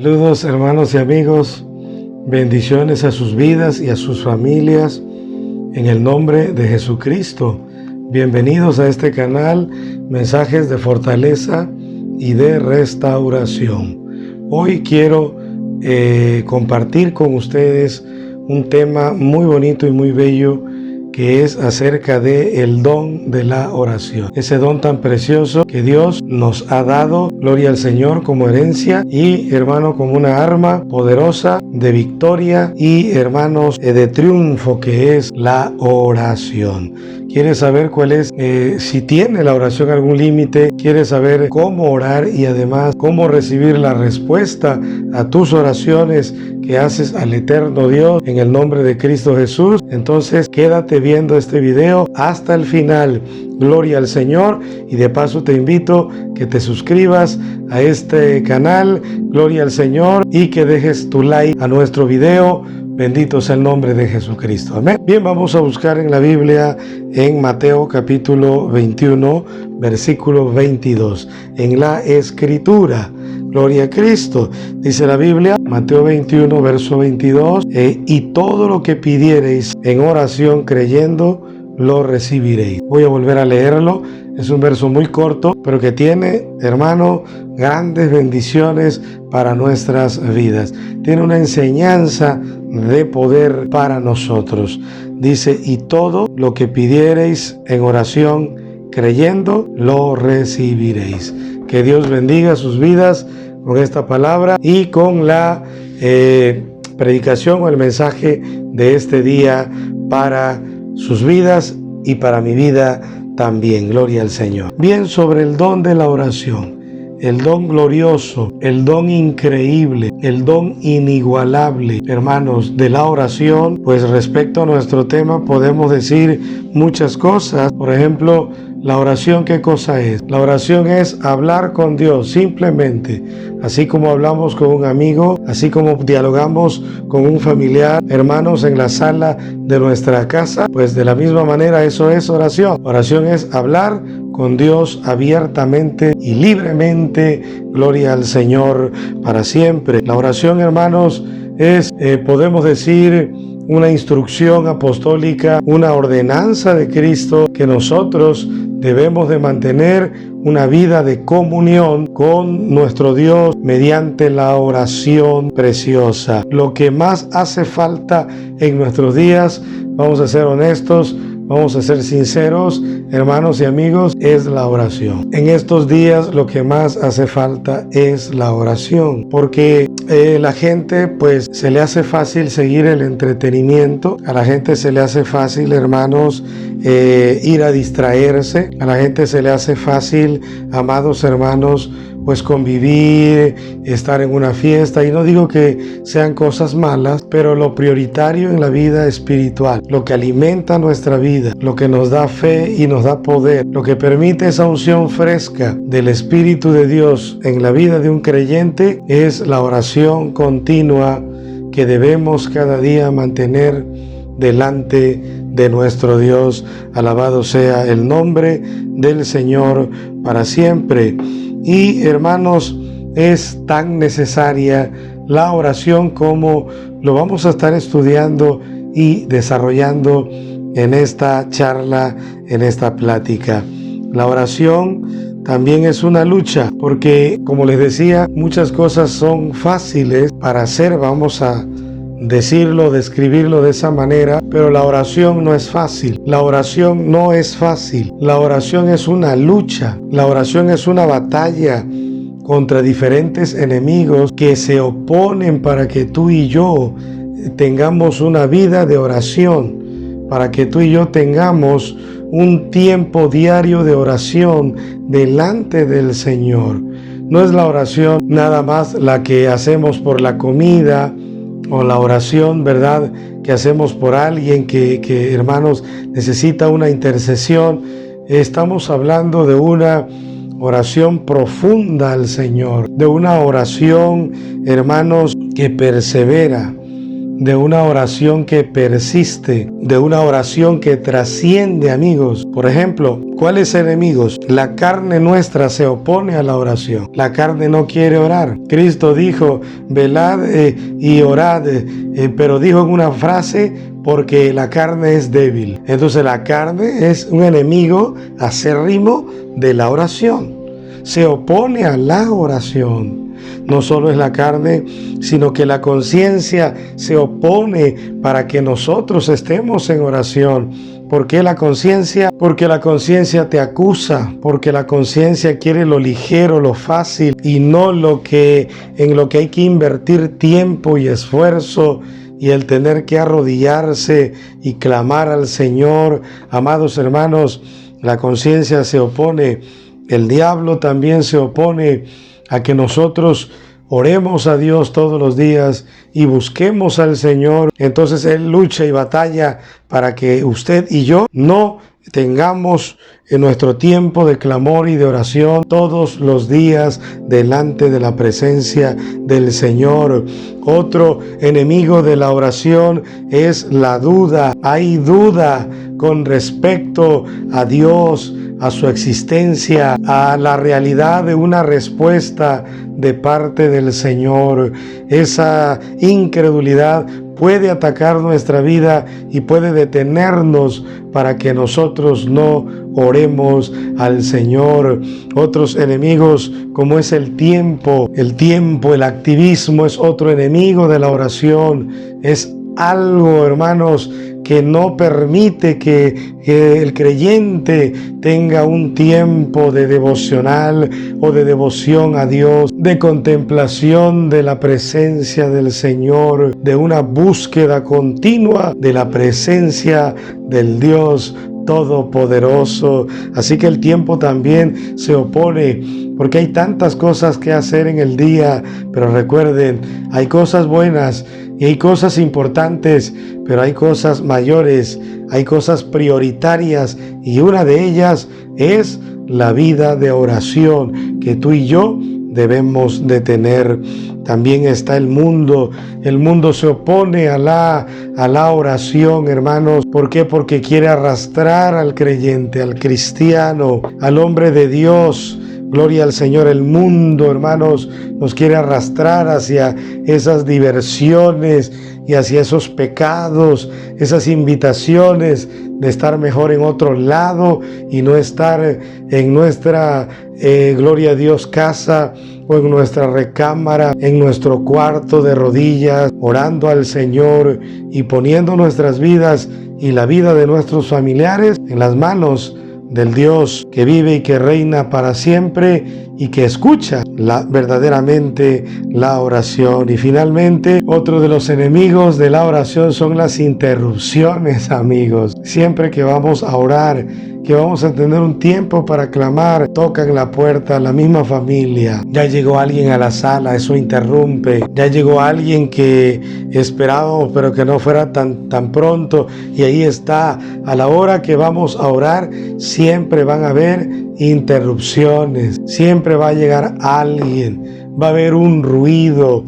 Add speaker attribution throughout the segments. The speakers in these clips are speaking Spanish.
Speaker 1: Saludos hermanos y amigos, bendiciones a sus vidas y a sus familias en el nombre de Jesucristo. Bienvenidos a este canal, mensajes de fortaleza y de restauración. Hoy quiero compartir con ustedes un tema muy bonito y muy bello que es acerca del don de la oración. Ese don tan precioso que Dios nos ha dado, gloria al Señor, como herencia y, hermano, como una arma poderosa de victoria y, hermanos, de triunfo, que es la oración. ¿Quieres saber cuál es, si tiene la oración algún límite? ¿Quieres saber cómo orar y además cómo recibir la respuesta a tus oraciones que haces al eterno Dios en el nombre de Cristo Jesús? Entonces quédate viendo este video hasta el final. Gloria al Señor, y de paso te invito que te suscribas a este canal, gloria al Señor, y que dejes tu like a nuestro video. Bendito sea el nombre de Jesucristo. Amén. Bien, vamos a buscar en la Biblia en Mateo capítulo 21, versículo 22. En la Escritura, gloria a Cristo, dice la Biblia, Mateo 21, verso 22, y todo lo que pidiereis en oración creyendo, lo recibiréis. Voy a volver a leerlo. Es un verso muy corto, pero que tiene, hermano, grandes bendiciones para nuestras vidas. Tiene una enseñanza de poder para nosotros. Dice, y todo lo que pidiereis en oración creyendo, lo recibiréis. Que Dios bendiga sus vidas con esta palabra y con la predicación o el mensaje de este día para sus vidas y para mi vida también. Gloria al Señor. Bien, sobre el don de la oración, el don glorioso, el don increíble, el don inigualable, hermanos, de la oración. Pues respecto a nuestro tema podemos decir muchas cosas. Por ejemplo, la oración, ¿qué cosa es? La oración es hablar con Dios simplemente, así como hablamos con un amigo, así como dialogamos con un familiar, hermanos, en la sala de nuestra casa. Pues de la misma manera eso es oración. Oración es hablar con Dios abiertamente y libremente, gloria al Señor, para siempre. La oración, hermanos, es, podemos decir, una instrucción apostólica, una ordenanza de Cristo, que nosotros debemos de mantener una vida de comunión con nuestro Dios mediante la oración preciosa. Lo que más hace falta en nuestros días, vamos a ser honestos, vamos a ser sinceros, hermanos y amigos, es la oración. En estos días lo que más hace falta es la oración, porque la gente, pues, se le hace fácil seguir el entretenimiento. A la gente se le hace fácil, hermanos, ir a distraerse. A la gente se le hace fácil, amados hermanos, pues convivir, estar en una fiesta. Y no digo que sean cosas malas, pero lo prioritario en la vida espiritual, lo que alimenta nuestra vida, lo que nos da fe y nos da poder, lo que permite esa unción fresca del Espíritu de Dios en la vida de un creyente, es la oración continua que debemos cada día mantener delante de nuestro Dios. Alabado sea el nombre del Señor para siempre. Y, hermanos, es tan necesaria la oración como lo vamos a estar estudiando y desarrollando en esta charla, en esta plática. La oración también es una lucha, porque, como les decía, muchas cosas son fáciles para hacer, vamos a decirlo, describirlo de esa manera, pero la oración no es fácil. La oración no es fácil. La oración es una lucha. La oración es una batalla contra diferentes enemigos que se oponen para que tú y yo tengamos una vida de oración, para que tú y yo tengamos un tiempo diario de oración delante del Señor. No es la oración nada más la que hacemos por la comida, o la oración, ¿verdad?, que hacemos por alguien que, hermanos, necesita una intercesión. Estamos hablando de una oración profunda al Señor, de una oración, hermanos, que persevera, de una oración que persiste, de una oración que trasciende, amigos. Por ejemplo, ¿cuáles enemigos? La carne nuestra se opone a la oración. La carne no quiere orar. Cristo dijo, velad y orad, pero dijo en una frase, porque la carne es débil. Entonces la carne es un enemigo acérrimo de la oración. Se opone a la oración. No solo es la carne, sino que la conciencia se opone para que nosotros estemos en oración. ¿Por qué la conciencia? Porque la conciencia te acusa, porque la conciencia quiere lo ligero, lo fácil y no en lo que hay que invertir tiempo y esfuerzo y el tener que arrodillarse y clamar al Señor. Amados hermanos, la conciencia se opone, el diablo también se opone a que nosotros oremos a Dios todos los días y busquemos al Señor. Entonces Él lucha y batalla para que usted y yo no tengamos en nuestro tiempo de clamor y de oración todos los días delante de la presencia del Señor. Otro enemigo de la oración es la duda. Hay duda con respecto a Dios, a su existencia, a la realidad de una respuesta de parte del Señor. Esa incredulidad puede atacar nuestra vida y puede detenernos para que nosotros no oremos al Señor. Otros enemigos, como es el tiempo, el activismo es otro enemigo de la oración. Es algo, hermanos, que no permite que el creyente tenga un tiempo de devocional o de devoción a Dios, de contemplación de la presencia del Señor, de una búsqueda continua de la presencia del Dios Todopoderoso. Así que el tiempo también se opone, porque hay tantas cosas que hacer en el día, pero recuerden, hay cosas buenas y hay cosas importantes, pero hay cosas mayores, hay cosas prioritarias, y una de ellas es la vida de oración que tú y yo debemos de tener. También está el mundo se opone a la oración, hermanos. ¿Por qué? Porque quiere arrastrar al creyente, al cristiano, al hombre de Dios. Gloria al Señor. El mundo, hermanos, nos quiere arrastrar hacia esas diversiones y hacia esos pecados, esas invitaciones de estar mejor en otro lado y no estar en nuestra, gloria a Dios, casa o en nuestra recámara, en nuestro cuarto de rodillas, orando al Señor y poniendo nuestras vidas y la vida de nuestros familiares en las manos del Dios que vive y que reina para siempre y que escucha verdaderamente la oración. Y finalmente, otro de los enemigos de la oración son las interrupciones, amigos. Siempre que vamos a orar, que vamos a tener un tiempo para clamar, tocan la puerta, la misma familia. Ya llegó alguien a la sala, eso interrumpe. Ya llegó alguien que esperábamos, pero que no fuera tan pronto. Y ahí está, a la hora que vamos a orar, siempre van a haber interrupciones. Siempre va a llegar alguien. Va a haber un ruido,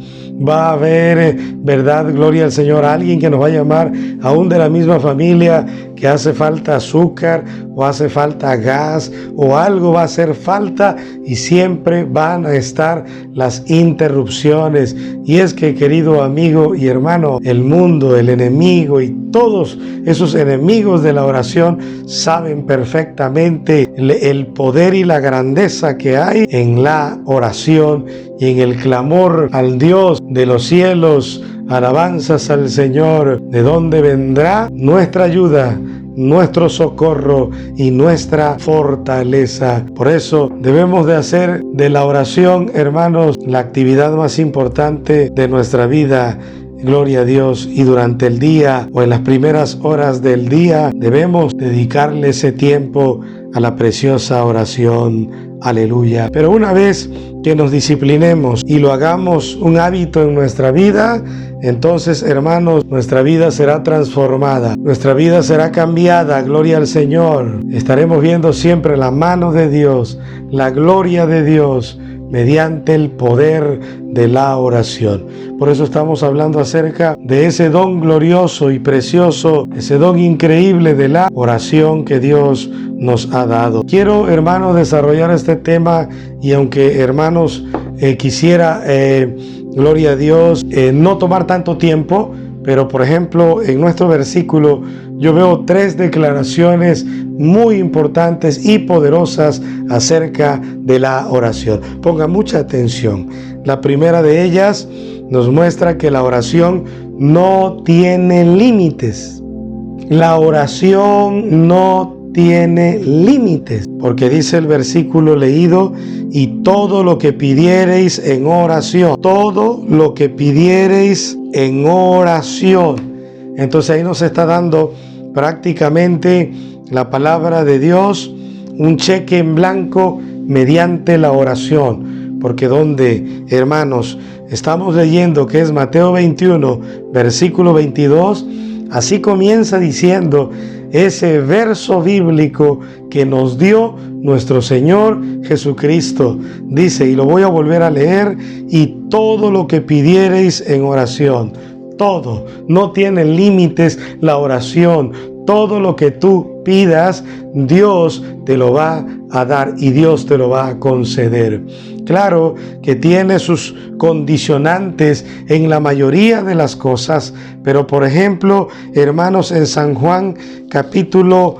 Speaker 1: va a haber, verdad, gloria al Señor, alguien que nos va a llamar, aún de la misma familia, que hace falta azúcar o hace falta gas o algo va a hacer falta, y siempre van a estar las interrupciones. Y es que, querido amigo y hermano, el mundo, el enemigo y todos esos enemigos de la oración saben perfectamente el poder y la grandeza que hay en la oración y en el clamor al Dios de los cielos. Alabanzas al Señor, de donde vendrá nuestra ayuda, nuestro socorro y nuestra fortaleza. Por eso debemos de hacer de la oración, hermanos, la actividad más importante de nuestra vida. Gloria a Dios. Y durante el día o en las primeras horas del día debemos dedicarle ese tiempo a la preciosa oración. Aleluya. Pero una vez que nos disciplinemos y lo hagamos un hábito en nuestra vida, entonces, hermanos, nuestra vida será transformada, nuestra vida será cambiada. Gloria al Señor. Estaremos viendo siempre la mano de Dios, la gloria de Dios, mediante el poder de la oración. Por eso estamos hablando acerca de ese don glorioso y precioso, ese don increíble de la oración que Dios nos ha dado. Quiero, hermanos, desarrollar este tema, y aunque, hermanos, quisiera, gloria a Dios, no tomar tanto tiempo, pero por ejemplo en nuestro versículo yo veo 3 declaraciones muy importantes y poderosas acerca de la oración. Ponga mucha atención. La primera de ellas nos muestra que la oración no tiene límites. La oración no tiene límites, porque dice el versículo leído: y todo lo que pidiereis en oración, todo lo que pidiereis en oración. Entonces ahí nos está dando prácticamente la palabra de Dios, un cheque en blanco mediante la oración, porque donde, hermanos, estamos leyendo que es Mateo 21, versículo 22, así comienza diciendo ese verso bíblico que nos dio nuestro Señor Jesucristo. Dice, y lo voy a volver a leer: y todo lo que pidiereis en oración. Todo, no tiene límites la oración. Todo lo que tú pidas, Dios te lo va a dar y Dios te lo va a conceder. Claro que tiene sus condicionantes en la mayoría de las cosas, pero por ejemplo, hermanos, en San Juan capítulo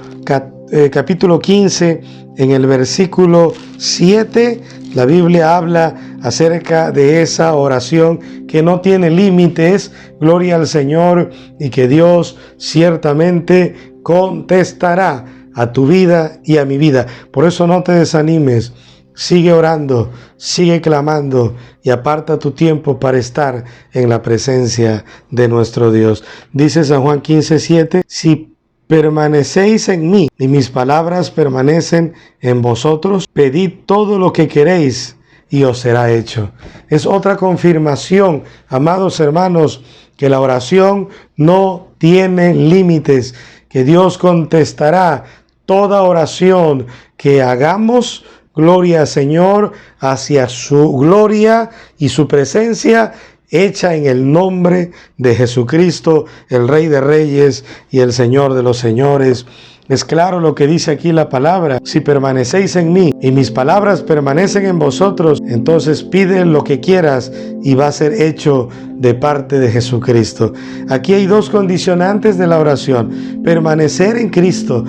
Speaker 1: 15, en el versículo 7, la Biblia habla acerca de esa oración que no tiene límites, gloria al Señor, y que Dios ciertamente contestará a tu vida y a mi vida. Por eso no te desanimes, sigue orando, sigue clamando y aparta tu tiempo para estar en la presencia de nuestro Dios. Dice San Juan 15:7, si permanecéis en mí y mis palabras permanecen en vosotros, pedid todo lo que queréis y os será hecho. Es otra confirmación, amados hermanos, que la oración no tiene límites, que Dios contestará toda oración que hagamos, gloria al Señor, hacia su gloria y su presencia, hecha en el nombre de Jesucristo, el Rey de Reyes y el Señor de los Señores. Es claro lo que dice aquí la palabra: si permanecéis en mí y mis palabras permanecen en vosotros, entonces pide lo que quieras y va a ser hecho de parte de Jesucristo. Aquí hay 2 condicionantes de la oración: permanecer en Cristo,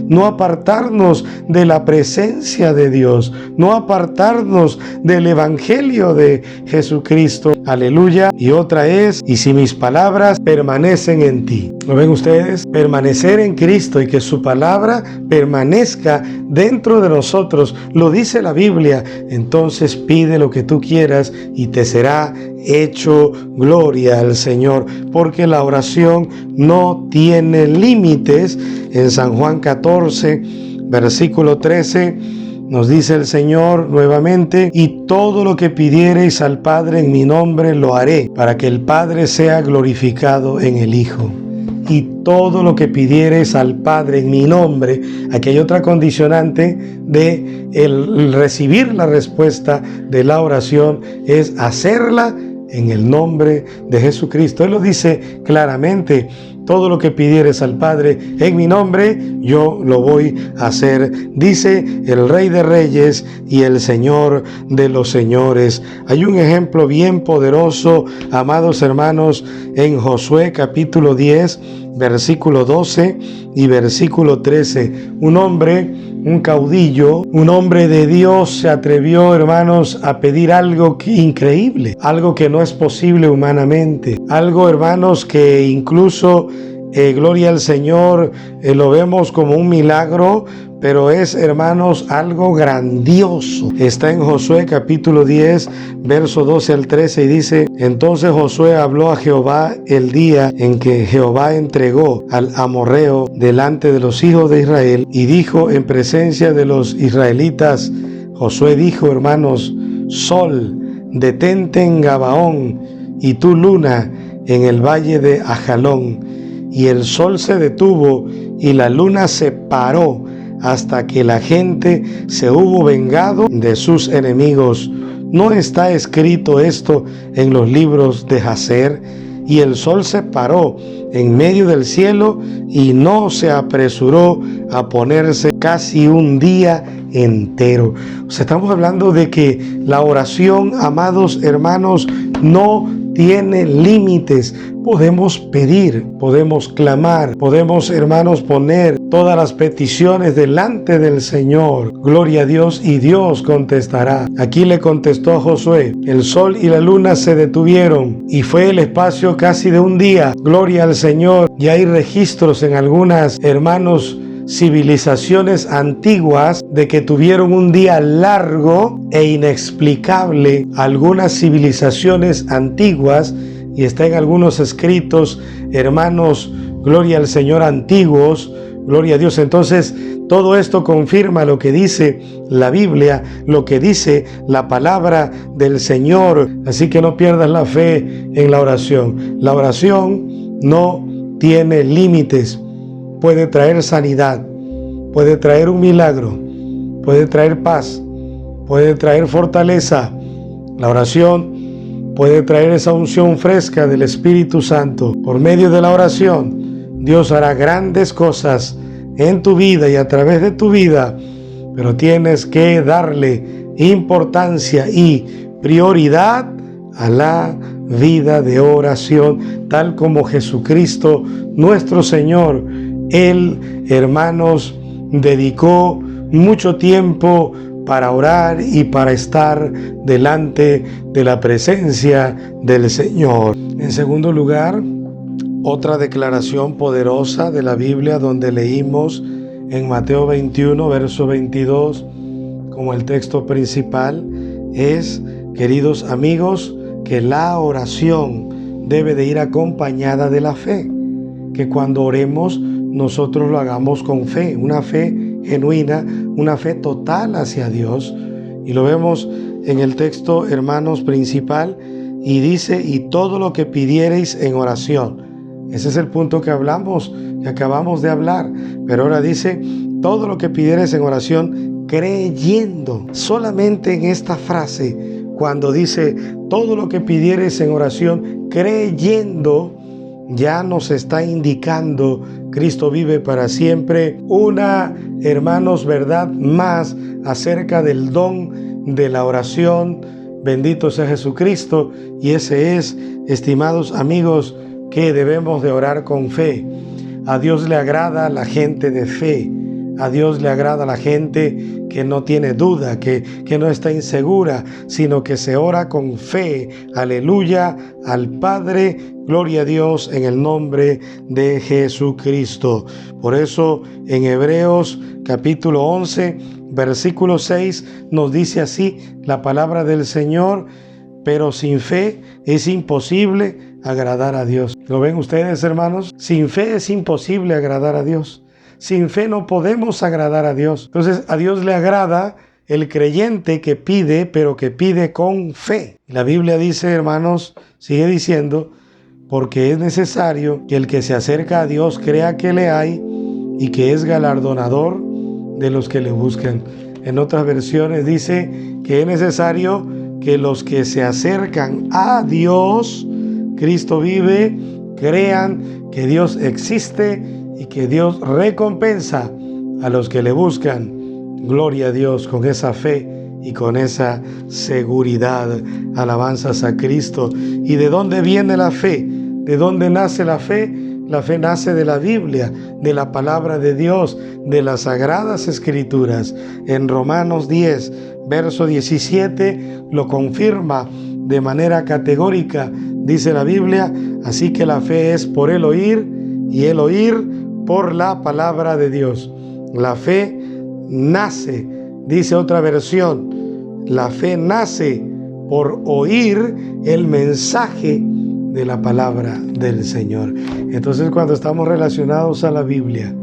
Speaker 1: no apartarnos de la presencia de Dios, no apartarnos del Evangelio de Jesucristo. Aleluya. Y otra es: y si mis palabras permanecen en ti. ¿Lo ven ustedes? Permanecer en Cristo y que su palabra permanezca dentro de nosotros. Lo dice la Biblia. Entonces pide lo que tú quieras y te será hecho. Gloria al Señor, porque la oración no tiene límites. En San Juan 14, versículo 13, nos dice el Señor nuevamente: y todo lo que pidiereis al Padre en mi nombre lo haré, para que el Padre sea glorificado en el Hijo. Y todo lo que pidiereis al Padre en mi nombre. Aquí hay otra condicionante de el recibir la respuesta de la oración, es hacerla en el nombre de Jesucristo. Él lo dice claramente: todo lo que pidieres al Padre en mi nombre, yo lo voy a hacer, dice el Rey de Reyes y el Señor de los Señores. Hay un ejemplo bien poderoso, amados hermanos, en Josué capítulo 10, versículo 12 y versículo 13. Un hombre, un caudillo, un hombre de Dios se atrevió, hermanos, a pedir algo increíble, algo que no es posible humanamente, algo, hermanos, que incluso gloria al Señor, lo vemos como un milagro, pero es, hermanos, algo grandioso. Está en Josué capítulo 10, verso 12 al 13, y dice: entonces Josué habló a Jehová el día en que Jehová entregó al amorreo delante de los hijos de Israel, y dijo en presencia de los israelitas, Josué dijo, hermanos: sol, detente en Gabaón, y tú, luna, en el valle de Ajalón. Y el sol se detuvo y la luna se paró hasta que la gente se hubo vengado de sus enemigos. ¿No está escrito esto en los libros de Jacer? Y el sol se paró en medio del cielo y no se apresuró a ponerse casi un día entero. O sea, estamos hablando de que la oración, amados hermanos, no tiene límites. Podemos pedir, podemos clamar, podemos, hermanos, poner todas las peticiones delante del Señor. Gloria a Dios, y Dios contestará. Aquí le contestó a Josué: el sol y la luna se detuvieron y fue el espacio casi de un día. Gloria al Señor. Y hay registros en algunas, hermanos, civilizaciones antiguas de que tuvieron un día largo e inexplicable. Algunas civilizaciones antiguas, y está en algunos escritos, hermanos, gloria al Señor, antiguos, gloria a Dios. Entonces, todo esto confirma lo que dice la Biblia, lo que dice la palabra del Señor. Así que no pierdas la fe en la oración. La oración no tiene límites. Puede traer sanidad, puede traer un milagro, puede traer paz, puede traer fortaleza. La oración puede traer esa unción fresca del Espíritu Santo. Por medio de la oración, Dios hará grandes cosas en tu vida y a través de tu vida, pero tienes que darle importancia y prioridad a la vida de oración, tal como Jesucristo, nuestro Señor, Él, hermanos, dedicó mucho tiempo para orar y para estar delante de la presencia del Señor. En segundo lugar, otra declaración poderosa de la Biblia, donde leímos en Mateo 21, verso 22, como el texto principal, es, queridos amigos, que la oración debe de ir acompañada de la fe. Que cuando oremos, nosotros lo hagamos con fe, una fe genuina, una fe total hacia Dios. Y lo vemos en el texto, hermanos, principal, y dice: y todo lo que pidiereis en oración. Ese es el punto que acabamos de hablar. Pero ahora dice: todo lo que pidiereis en oración, creyendo. Solamente en esta frase, cuando dice todo lo que pidiereis en oración, creyendo, ya nos está indicando, Cristo vive para siempre, una, hermanos, verdad más acerca del don de la oración. Bendito sea Jesucristo. Y ese es, estimados amigos, que debemos de orar con fe. A Dios le agrada la gente de fe. A Dios le agrada la gente que no tiene duda, que no está insegura, sino que se ora con fe. Aleluya al Padre, gloria a Dios, en el nombre de Jesucristo. Por eso en Hebreos capítulo 11, versículo 6 nos dice así la palabra del Señor: pero sin fe es imposible agradar a Dios. ¿Lo ven ustedes, hermanos? Sin fe es imposible agradar a Dios. Sin fe no podemos agradar a Dios. Entonces, a Dios le agrada el creyente que pide, pero que pide con fe. La Biblia dice, hermanos, sigue diciendo: porque es necesario que el que se acerca a Dios crea que le hay y que es galardonador de los que le buscan. En otras versiones dice que es necesario que los que se acercan a Dios, Cristo vive, crean que Dios existe y que Dios recompensa a los que le buscan. Gloria a Dios, con esa fe y con esa seguridad. Alabanzas a Cristo. ¿Y de dónde viene la fe? ¿De dónde nace la fe? La fe nace de la Biblia, de la palabra de Dios, de las Sagradas Escrituras. En Romanos 10, verso 17, lo confirma de manera categórica. Dice la Biblia: así que la fe es por el oír, y el oír por la palabra de Dios. La fe nace, dice otra versión, la fe nace por oír el mensaje de la palabra del Señor. Entonces, cuando estamos relacionados a la Biblia,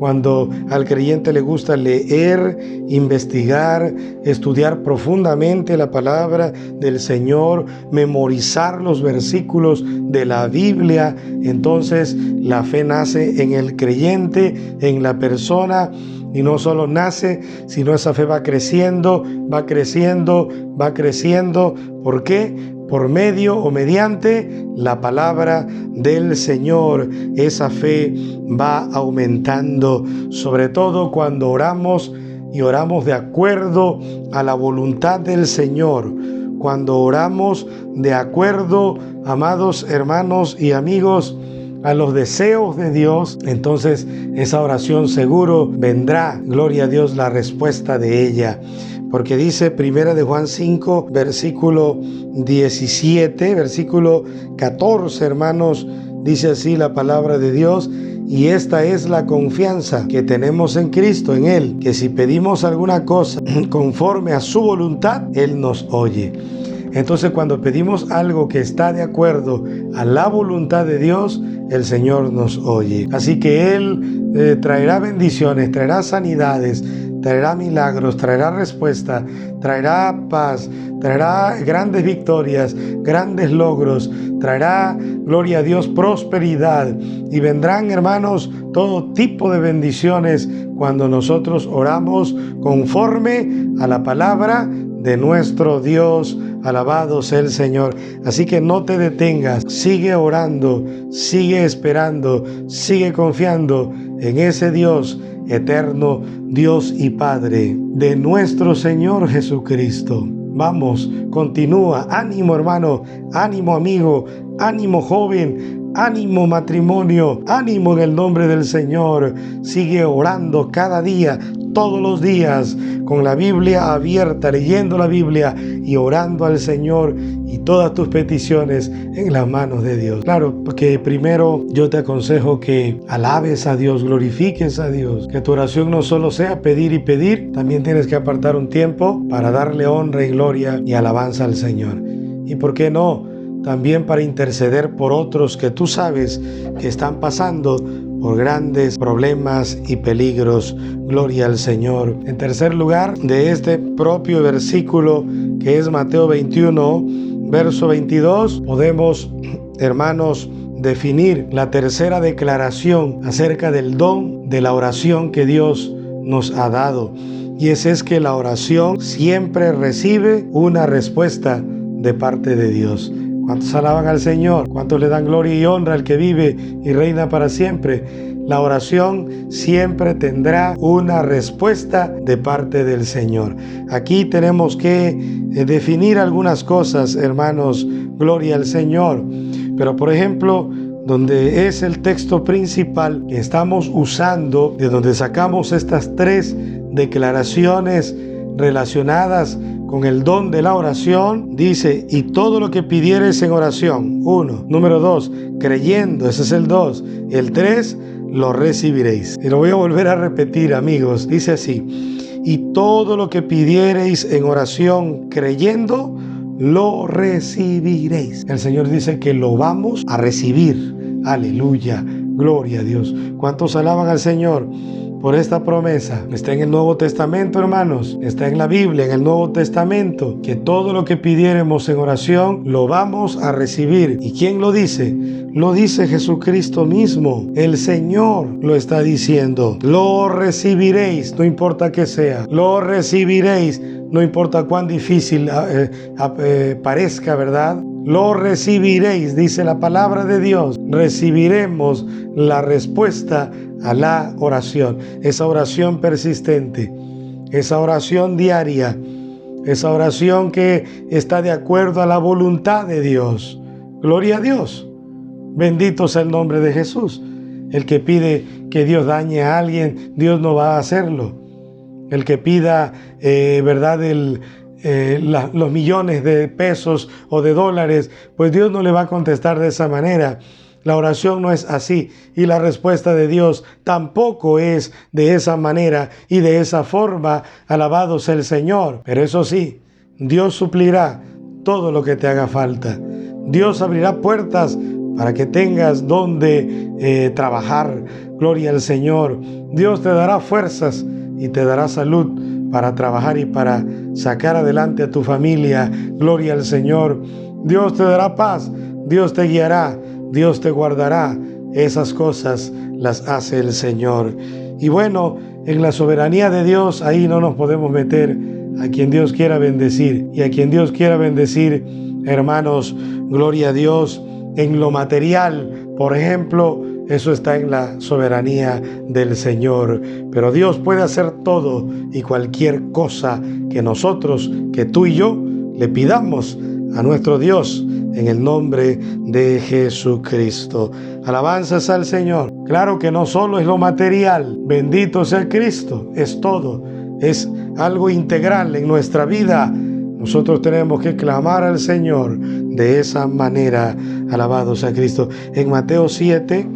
Speaker 1: cuando al creyente le gusta leer, investigar, estudiar profundamente la palabra del Señor, memorizar los versículos de la Biblia, entonces la fe nace en el creyente, en la persona. Y no solo nace, sino esa fe va creciendo, va creciendo, va creciendo. ¿Por qué? Por medio o mediante la palabra del Señor. Esa fe va aumentando, sobre todo cuando oramos y oramos de acuerdo a la voluntad del Señor. Cuando oramos de acuerdo, amados hermanos y amigos, a los deseos de Dios, entonces esa oración seguro vendrá, gloria a Dios, la respuesta de ella. Porque dice 1 de Juan 5, versículo 17, versículo 14, hermanos, dice así la palabra de Dios: y esta es la confianza que tenemos en Cristo, en Él, que si pedimos alguna cosa conforme a su voluntad, Él nos oye. Entonces, cuando pedimos algo que está de acuerdo a la voluntad de Dios, el Señor nos oye. Así que Él traerá bendiciones, traerá sanidades, traerá milagros, traerá respuesta, traerá paz, traerá grandes victorias, grandes logros, traerá, gloria a Dios, prosperidad. Y vendrán, hermanos, todo tipo de bendiciones cuando nosotros oramos conforme a la palabra de nuestro Dios. Alabado sea el Señor. Así que no te detengas, sigue orando, sigue esperando, sigue confiando en ese Dios eterno, Dios y Padre de nuestro Señor Jesucristo. Vamos, continúa. Ánimo, hermano, ánimo, amigo, ánimo, joven, ánimo, matrimonio, ánimo en el nombre del Señor. Sigue orando cada día, todos los días, con la Biblia abierta, leyendo la Biblia y orando al Señor, y todas tus peticiones en las manos de Dios. Claro, porque primero yo te aconsejo que alabes a Dios, glorifiques a Dios, que tu oración no solo sea pedir y pedir, también tienes que apartar un tiempo para darle honra y gloria y alabanza al Señor. ¿Y por qué no? También para interceder por otros que tú sabes que están pasando por grandes problemas y peligros. Gloria al Señor. En tercer lugar, de este propio versículo que es Mateo 21, verso 22, podemos, hermanos, definir la tercera declaración acerca del don de la oración que Dios nos ha dado. Y es que la oración siempre recibe una respuesta de parte de Dios. ¿Cuántos alaban al Señor? ¿Cuántos le dan gloria y honra al que vive y reina para siempre? La oración siempre tendrá una respuesta de parte del Señor. Aquí tenemos que definir algunas cosas, hermanos. Gloria al Señor. Pero, por ejemplo, donde es el texto principal que estamos usando, de donde sacamos estas tres declaraciones relacionadas con el don de la oración, dice: y todo lo que pidieres en oración, 1. Número 2, creyendo, ese es el 2. El 3, lo recibiréis. Y lo voy a volver a repetir, amigos. Dice así: y todo lo que pidiereis en oración creyendo, lo recibiréis. El Señor dice que lo vamos a recibir. Aleluya, gloria a Dios. ¿Cuántos alaban al Señor por esta promesa? Está en el Nuevo Testamento, hermanos. Está en la Biblia, en el Nuevo Testamento, que todo lo que pidiéramos en oración lo vamos a recibir. ¿Y quién lo dice? Lo dice Jesucristo mismo. El Señor lo está diciendo. Lo recibiréis, no importa que sea. Lo recibiréis, no importa cuán difícil parezca, ¿verdad? Lo recibiréis, dice la palabra de Dios. Recibiremos la respuesta a la oración. Esa oración persistente, esa oración diaria, esa oración que está de acuerdo a la voluntad de Dios. Gloria a Dios. Bendito sea el nombre de Jesús. El que pide que Dios dañe a alguien, Dios no va a hacerlo. El que pida, ¿verdad?, los millones de pesos o de dólares, pues Dios no le va a contestar de esa manera. La oración no es así, y la respuesta de Dios tampoco es de esa manera y de esa forma. Alabado sea el Señor. Pero eso sí, Dios suplirá todo lo que te haga falta. Dios abrirá puertas para que tengas donde trabajar. Gloria al Señor. Dios te dará fuerzas y te dará salud para trabajar y para sacar adelante a tu familia. Gloria al Señor. Dios te dará paz, Dios te guiará, Dios te guardará. Esas cosas las hace el Señor. Y bueno, en la soberanía de Dios, ahí no nos podemos meter. A quien Dios quiera bendecir, y a quien Dios quiera bendecir, hermanos, gloria a Dios, en lo material, por ejemplo, eso está en la soberanía del Señor. Pero Dios puede hacer todo y cualquier cosa que nosotros, que tú y yo, le pidamos a nuestro Dios en el nombre de Jesucristo. Alabanzas al Señor. Claro que no solo es lo material, bendito sea Cristo, es todo, es algo integral en nuestra vida. Nosotros tenemos que clamar al Señor de esa manera. Alabado sea Cristo. En Mateo 7,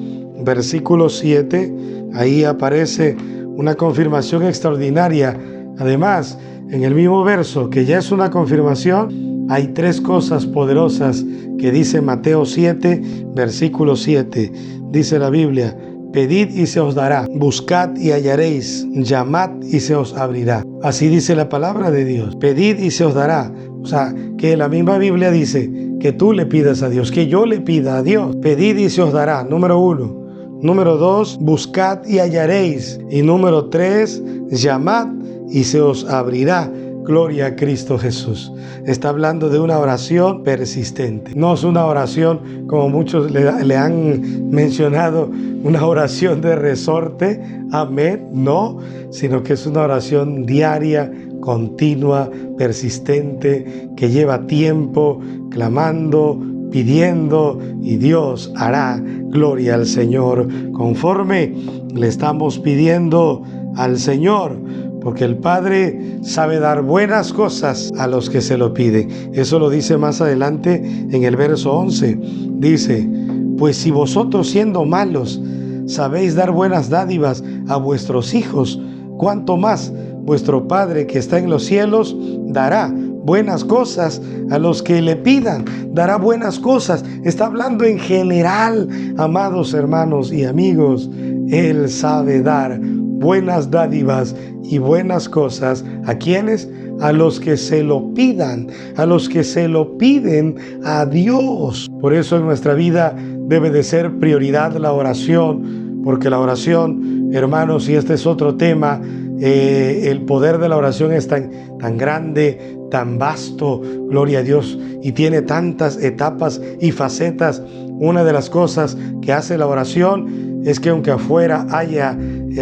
Speaker 1: versículo 7, ahí aparece una confirmación extraordinaria. Además, en el mismo verso, que ya es una confirmación, hay tres cosas poderosas que dice Mateo 7, versículo 7. Dice la Biblia: pedid y se os dará, buscad y hallaréis, llamad y se os abrirá. Así dice la palabra de Dios. Pedid y se os dará. O sea, que la misma Biblia dice que tú le pidas a Dios, que yo le pida a Dios. Pedid y se os dará, número 1. Número 2, buscad y hallaréis. Y número 3, llamad y se os abrirá. Gloria a Cristo Jesús. Está hablando de una oración persistente. No es una oración, como muchos le han mencionado, una oración de resorte, amén, no, sino que es una oración diaria, continua, persistente, que lleva tiempo, clamando, pidiendo, y Dios hará. Gloria al Señor, conforme le estamos pidiendo al Señor, porque el Padre sabe dar buenas cosas a los que se lo piden. Eso lo dice más adelante en el verso 11. Dice: pues si vosotros, siendo malos, sabéis dar buenas dádivas a vuestros hijos, cuánto más vuestro Padre que está en los cielos dará buenas cosas a los que le pidan. Dará buenas cosas. Está hablando en general, amados hermanos y amigos. Él sabe dar buenas dádivas y buenas cosas. ¿A quiénes? A los que se lo pidan, a los que se lo piden a Dios. Por eso en nuestra vida debe de ser prioridad la oración, porque la oración, hermanos, y este es otro tema, el poder de la oración es tan grande, tan vasto, gloria a Dios, y tiene tantas etapas y facetas. Una de las cosas que hace la oración es que aunque afuera haya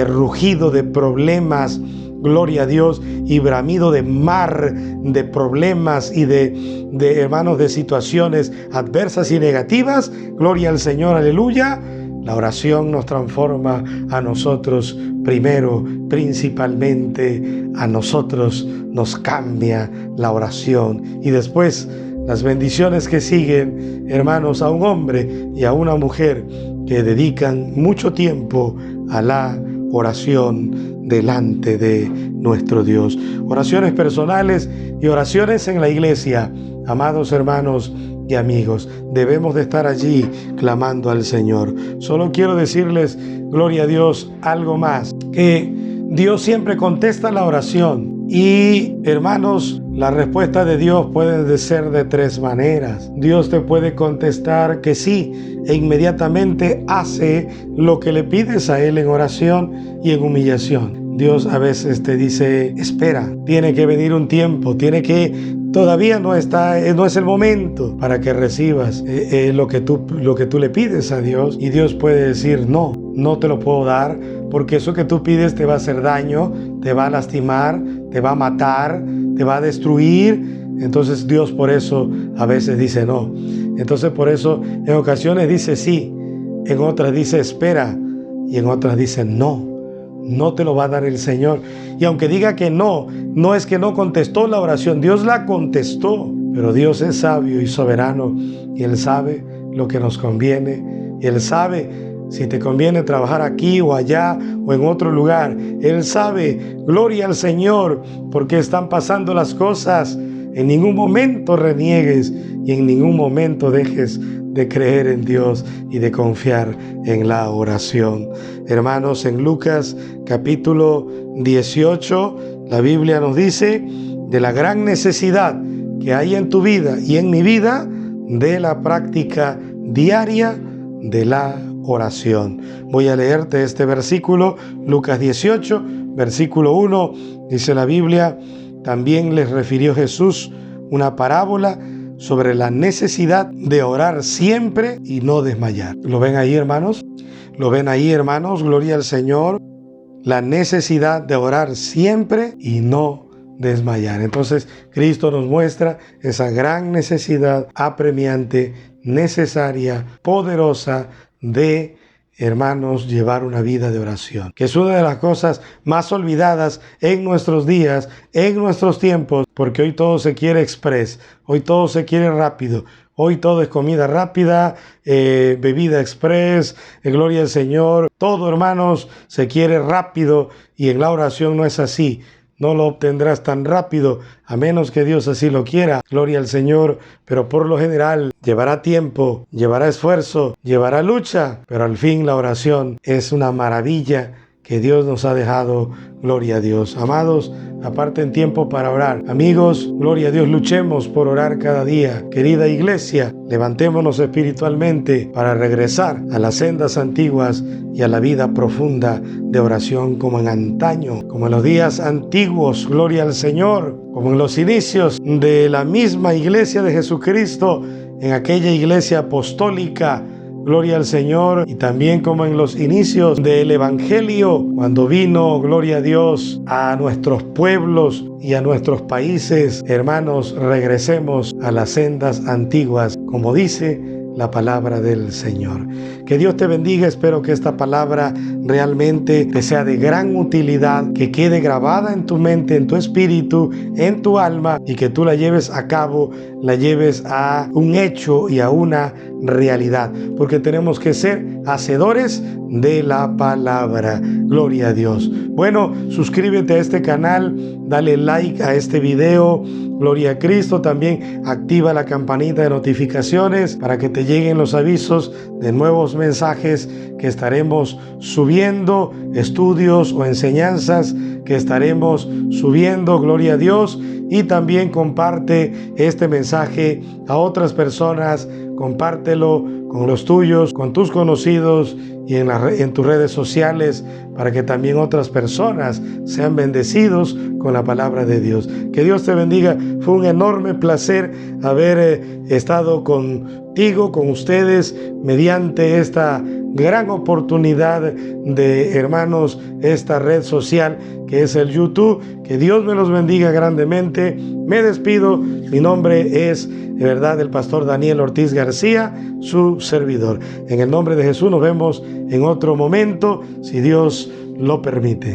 Speaker 1: rugido de problemas, gloria a Dios, y bramido de mar de problemas y de hermanos, de situaciones adversas y negativas, gloria al Señor, aleluya, la oración nos transforma a nosotros primero, principalmente a nosotros nos cambia la oración, y después las bendiciones que siguen, hermanos, a un hombre y a una mujer que dedican mucho tiempo a la oración delante de nuestro Dios. Oraciones personales y oraciones en la iglesia. Amados hermanos y amigos, debemos de estar allí clamando al Señor. Solo quiero decirles, gloria a Dios, algo más, que Dios siempre contesta la oración. Y hermanos, la respuesta de Dios puede ser de tres maneras. Dios te puede contestar que sí, e inmediatamente hace lo que le pides a Él en oración y en humillación. Dios a veces te dice: espera, tiene que venir un tiempo, todavía no es el momento para que recibas lo que tú le pides a Dios. Y Dios puede decir: no te lo puedo dar, porque eso que tú pides te va a hacer daño, te va a lastimar, te va a matar, te va a destruir. Entonces Dios por eso a veces dice no. Entonces por eso en ocasiones dice sí, en otras dice espera, y en otras dice no te lo va a dar el Señor. Y aunque diga que no es que no contestó la oración, Dios la contestó. Pero Dios es sabio y soberano, y Él sabe lo que nos conviene, y Él sabe si te conviene trabajar aquí o allá o en otro lugar. Él sabe, gloria al Señor, porque están pasando las cosas. en ningún momento reniegues y en ningún momento dejes de creer en Dios y de confiar en la oración. Hermanos, en Lucas capítulo 18, la Biblia nos dice de la gran necesidad que hay en tu vida y en mi vida de la práctica diaria de la oración. Voy a leerte este versículo, Lucas 18, versículo 1, dice la Biblia: también les refirió Jesús una parábola sobre la necesidad de orar siempre y no desmayar. ¿Lo ven ahí, hermanos? ¿Lo ven ahí, hermanos? Gloria al Señor. La necesidad de orar siempre y no desmayar. Entonces, Cristo nos muestra esa gran necesidad apremiante, necesaria, poderosa de, hermanos, llevar una vida de oración, que es una de las cosas más olvidadas en nuestros días, en nuestros tiempos, porque hoy todo se quiere express, hoy todo se quiere rápido, hoy todo es comida rápida, bebida express, gloria al Señor, todo, hermanos, se quiere rápido, y en la oración no es así. No lo obtendrás tan rápido, a menos que Dios así lo quiera, gloria al Señor, pero por lo general llevará tiempo, llevará esfuerzo, llevará lucha, pero al fin la oración es una maravilla que Dios nos ha dejado, gloria a Dios. Amados, aparten tiempo para orar. Amigos, gloria a Dios, luchemos por orar cada día. Querida iglesia, levantémonos espiritualmente para regresar a las sendas antiguas y a la vida profunda de oración como en antaño, como en los días antiguos, gloria al Señor, como en los inicios de la misma iglesia de Jesucristo, en aquella iglesia apostólica, gloria al Señor, y también como en los inicios del Evangelio, cuando vino, gloria a Dios, a nuestros pueblos y a nuestros países. Hermanos, regresemos a las sendas antiguas, como dice la palabra del Señor. Que Dios te bendiga. Espero que esta palabra realmente te sea de gran utilidad, que quede grabada en tu mente, en tu espíritu, en tu alma, y que tú la lleves a cabo, la lleves a un hecho y a una realidad, porque tenemos que ser hacedores de la palabra. Gloria a Dios. Bueno, suscríbete a este canal, dale like a este video, gloria a Cristo. También activa la campanita de notificaciones para que te lleguen los avisos de nuevos mensajes que estaremos subiendo, estudios o enseñanzas que estaremos subiendo, gloria a Dios. Y también comparte este mensaje a otras personas, compártelo con los tuyos, con tus conocidos y en tus redes sociales, para que también otras personas sean bendecidos con la palabra de Dios. Que Dios te bendiga. Fue un enorme placer haber estado contigo, con ustedes, mediante esta gran oportunidad de, hermanos, esta red social que es el YouTube. Que Dios me los bendiga grandemente. Me despido. Mi nombre es, de verdad, el pastor Daniel Ortiz García, su servidor. En el nombre de Jesús nos vemos en otro momento, si Dios lo permite.